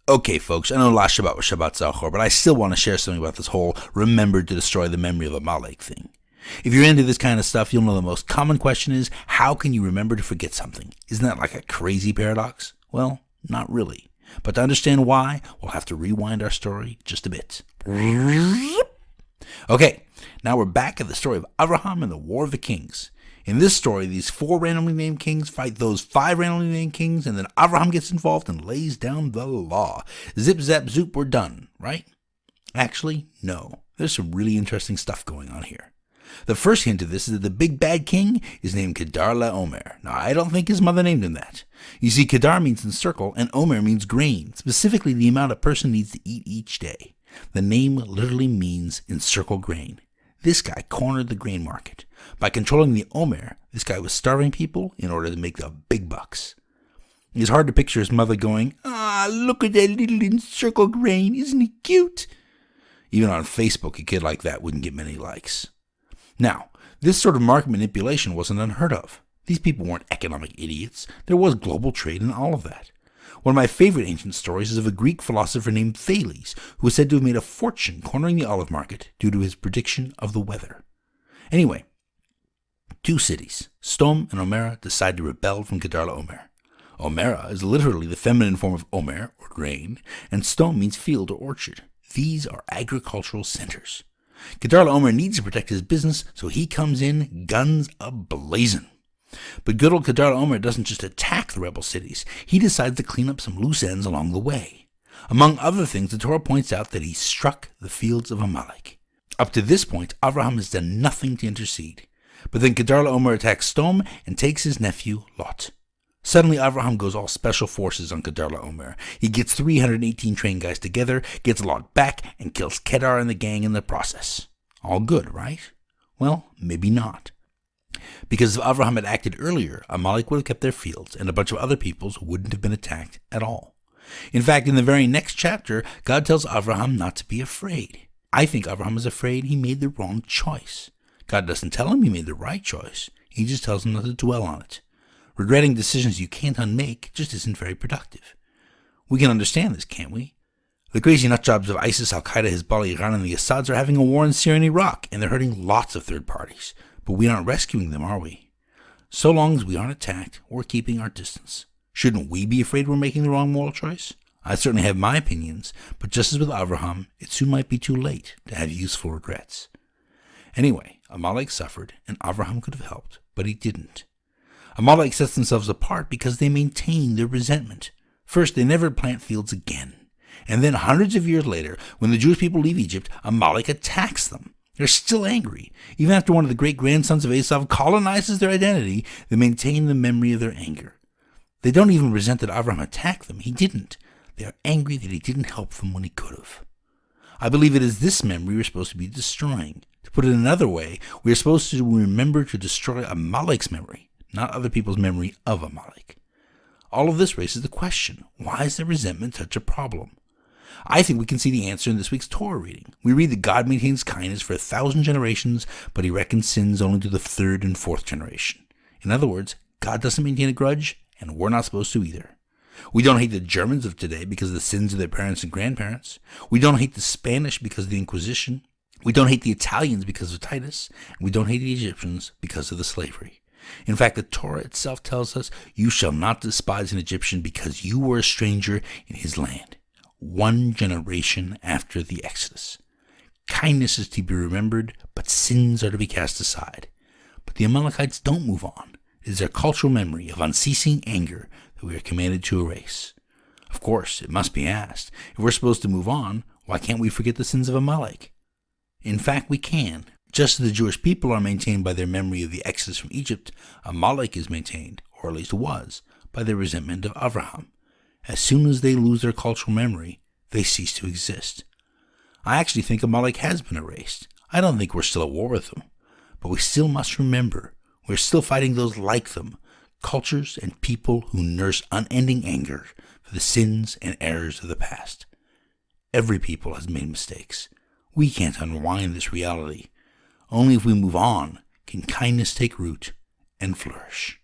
Okay, folks, I know last Shabbat was Shabbat Zachor, but I still want to share something about this whole remember to destroy the memory of Amalek thing. If you're into this kind of stuff, you'll know the most common question is, how can you remember to forget something? Isn't that like a crazy paradox? Well, not really. But to understand why, we'll have to rewind our story just a bit. Okay, now we're back at the story of Abraham and the War of the Kings. In this story, these 4 randomly named kings fight those 5 randomly named kings, and then Abraham gets involved and lays down the law. Zip, zap, zoop, we're done, right? Actually, no. There's some really interesting stuff going on here. The first hint of this is that the big bad king is named Kedar Laomer. Now, I don't think his mother named him that. You see, Kedar means encircle, and Omer means grain, specifically the amount a person needs to eat each day. The name literally means encircle grain. This guy cornered the grain market. By controlling the Omer, this guy was starving people in order to make the big bucks. It's hard to picture his mother going, look at that little encircled grain, isn't he cute? Even on Facebook, a kid like that wouldn't get many likes. Now, this sort of market manipulation wasn't unheard of. These people weren't economic idiots. There was global trade and all of that. One of my favorite ancient stories is of a Greek philosopher named Thales, who was said to have made a fortune cornering the olive market due to his prediction of the weather. Anyway, 2 cities, Stom and Omera, decide to rebel from Kedar Laomer. Omera is literally the feminine form of Omer, or grain, and Stom means field or orchard. These are agricultural centers. Kedar Laomer needs to protect his business, so he comes in guns a-blazing. But good old Kedar Laomer doesn't just attack the rebel cities. He decides to clean up some loose ends along the way. Among other things, the Torah points out that he struck the fields of Amalek. Up to this point, Abraham has done nothing to intercede. But then Kedar Laomer attacks Stom and takes his nephew, Lot. Suddenly, Abraham goes all special forces on Kedar Laomer. He gets 318 trained guys together, gets Lot back, and kills Kedar and the gang in the process. All good, right? Well, maybe not. Because if Abraham had acted earlier, Amalek would have kept their fields, and a bunch of other peoples wouldn't have been attacked at all. In fact, in the very next chapter, God tells Abraham not to be afraid. I think Abraham is afraid he made the wrong choice. God doesn't tell him he made the right choice. He just tells him not to dwell on it. Regretting decisions you can't unmake just isn't very productive. We can understand this, can't we? The crazy nutjobs of ISIS, Al-Qaeda, Hezbollah, Iran, and the Assads are having a war in Syria and Iraq, and they're hurting lots of third parties. But we aren't rescuing them, are we? So long as we aren't attacked, we're keeping our distance. Shouldn't we be afraid we're making the wrong moral choice? I certainly have my opinions, but just as with Abraham, it soon might be too late to have useful regrets. Anyway, Amalek suffered, and Abraham could have helped, but he didn't. Amalek sets themselves apart because they maintain their resentment. First, they never plant fields again. And then hundreds of years later, when the Jewish people leave Egypt, Amalek attacks them. They're still angry. Even after one of the great-grandsons of Esau colonizes their identity, they maintain the memory of their anger. They don't even resent that Abraham attacked them. He didn't. They are angry that he didn't help them when he could have. I believe it is this memory we're supposed to be destroying. To put it another way, we are supposed to remember to destroy Amalek's memory, not other people's memory of Amalek. All of this raises the question, why is their resentment such a problem? I think we can see the answer in this week's Torah reading. We read that God maintains kindness for 1,000 generations, but he reckons sins only to the 3rd and 4th generation. In other words, God doesn't maintain a grudge, and we're not supposed to either. We don't hate the Germans of today because of the sins of their parents and grandparents. We don't hate the Spanish because of the Inquisition. We don't hate the Italians because of Titus. And we don't hate the Egyptians because of the slavery. In fact, the Torah itself tells us, you shall not despise an Egyptian because you were a stranger in his land. 1 generation after the Exodus. Kindness is to be remembered, but sins are to be cast aside. But the Amalekites don't move on. It is their cultural memory of unceasing anger that we are commanded to erase. Of course, it must be asked, if we're supposed to move on, why can't we forget the sins of Amalek? In fact, we can. Just as the Jewish people are maintained by their memory of the Exodus from Egypt, Amalek is maintained, or at least was, by their resentment of Abraham. As soon as they lose their cultural memory, they cease to exist. I actually think Amalek has been erased. I don't think we're still at war with them. But we still must remember, we're still fighting those like them, cultures and people who nurse unending anger for the sins and errors of the past. Every people has made mistakes. We can't unwind this reality. Only if we move on can kindness take root and flourish.